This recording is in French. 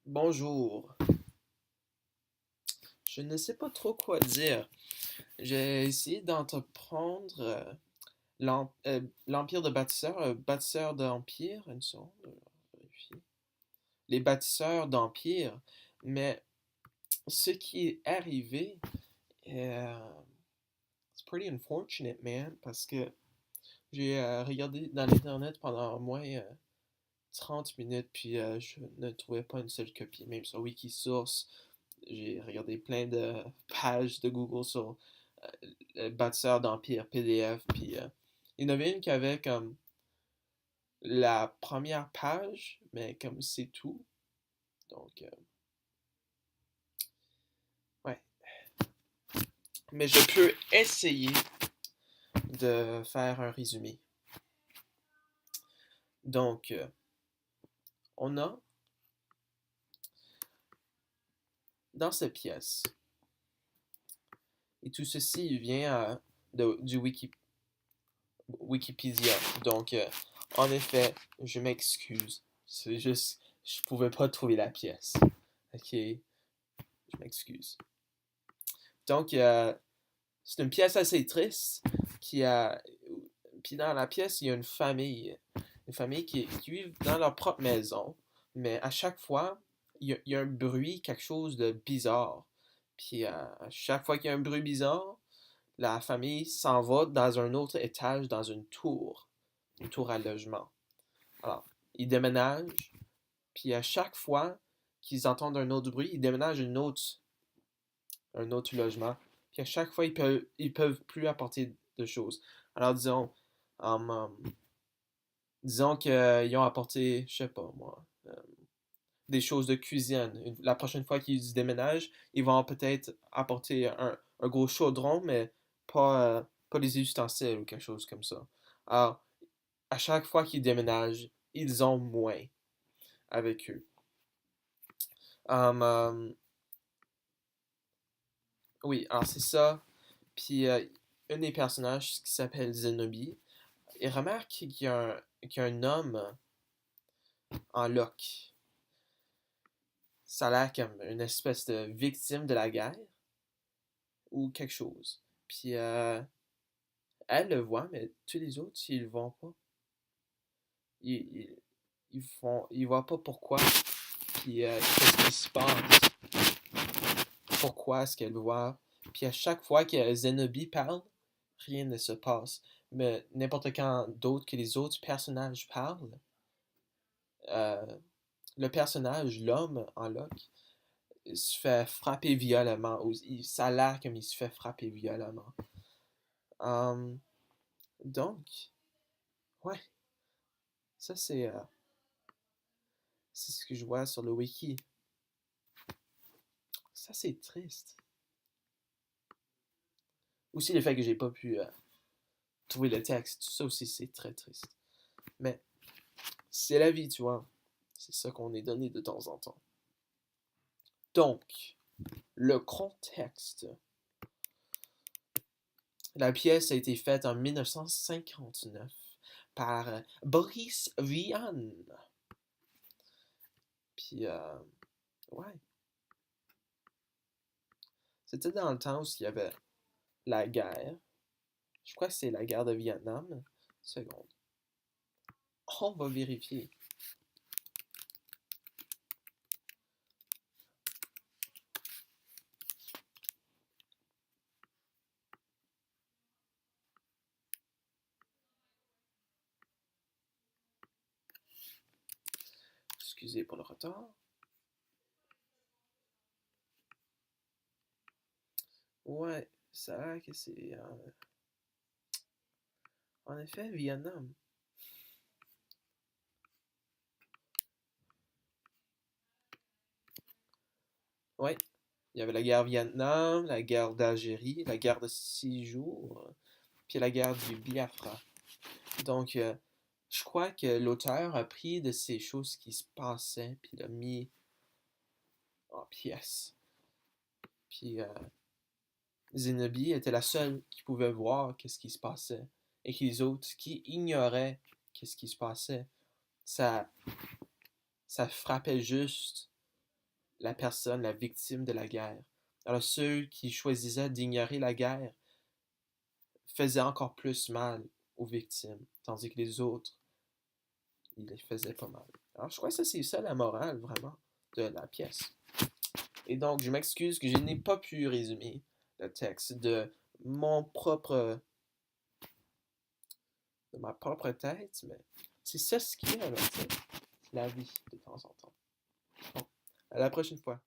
Bonjour. Je ne sais pas trop quoi dire. J'ai essayé d'entreprendre l'Empire de bâtisseurs, bâtisseur d'Empire, une seconde, vérifier. Les bâtisseurs d'Empire, mais ce qui est arrivé, euh, c'est pretty unfortunate, man, parce que j'ai regardé dans l'internet pendant au moins 30 minutes, puis je ne trouvais pas une seule copie, même sur Wikisource. J'ai regardé plein de pages de Google sur le bâtisseur d'Empire PDF, puis il y en avait une qui avait comme la première page, mais comme c'est tout. Donc, ouais. Mais je peux essayer de faire un résumé. Donc, on a dans cette pièce, et tout ceci vient du Wikipédia. Donc, en effet, je m'excuse. C'est juste, je pouvais pas trouver la pièce. Ok, je m'excuse. Donc, c'est une pièce assez triste qui a. Puis dans la pièce, il y a une famille qui vit dans leur propre maison, mais à chaque fois, il y a un bruit, quelque chose de bizarre. Puis à chaque fois qu'il y a un bruit bizarre, la famille s'en va dans un autre étage, dans une tour à logement. Alors, ils déménagent, puis à chaque fois qu'ils entendent un autre bruit, ils déménagent un autre logement. Puis à chaque fois, ils peuvent plus apporter de choses. Alors, disons qu'ils ont apporté, je sais pas moi, des choses de cuisine. La prochaine fois qu'ils déménagent, ils vont peut-être apporter un gros chaudron, mais pas des ustensiles ou quelque chose comme ça. Alors, à chaque fois qu'ils déménagent, ils ont moins avec eux. Um, um, oui, alors c'est ça. Puis, un des personnages qui s'appelle Zenobi, il remarque qu'il y a un homme en loque. Ça a l'air comme une espèce de victime de la guerre ou quelque chose. Puis, elle le voit, mais tous les autres, ils le voient pas. Ils, ils, ils voient pas pourquoi. Puis, qu'est-ce qui se passe. Pourquoi est-ce qu'elle le voit. Puis, à chaque fois que Zenobi parle, rien ne se passe. Mais n'importe quand d'autre que les autres personnages parlent, euh, le personnage, l'homme en loque, se fait frapper violemment. Ça a l'air comme il se fait frapper violemment. Um, donc, ouais, ça c'est ce que je vois sur le wiki. Ça c'est triste. Aussi le fait que j'ai pas pu trouver le texte, tout ça aussi c'est très triste. Mais c'est la vie, tu vois. C'est ça qu'on est donné de temps en temps. Donc, le contexte. La pièce a été faite en 1959 par Boris Vian. Puis, ouais. C'était dans le temps où il y avait la guerre. Je crois que c'est la guerre de Vietnam. Une seconde. On va vérifier. Excusez pour le retard. Ouais, ça a l'air que c'est en effet Vietnam. Ouais, il y avait la guerre Vietnam, la guerre d'Algérie, la guerre de 6 jours, puis la guerre du Biafra. Donc, je crois que l'auteur a pris de ces choses qui se passaient, puis l'a mis en pièces. Puis Zenobi était la seule qui pouvait voir qu'est-ce qui se passait, et que les autres qui ignoraient qu'est-ce qui se passait. Ça, ça frappait juste la personne, la victime de la guerre. Alors ceux qui choisissaient d'ignorer la guerre faisaient encore plus mal aux victimes, tandis que les autres, ils les faisaient pas mal. Alors je crois que ça, c'est ça la morale, vraiment, de la pièce. Et donc, je m'excuse que je n'ai pas pu résumer le texte mon propre, de ma propre tête, mais c'est ça ce qu'il y a, là, tu sais. C'est la vie, de temps en temps. Bon, à la prochaine fois.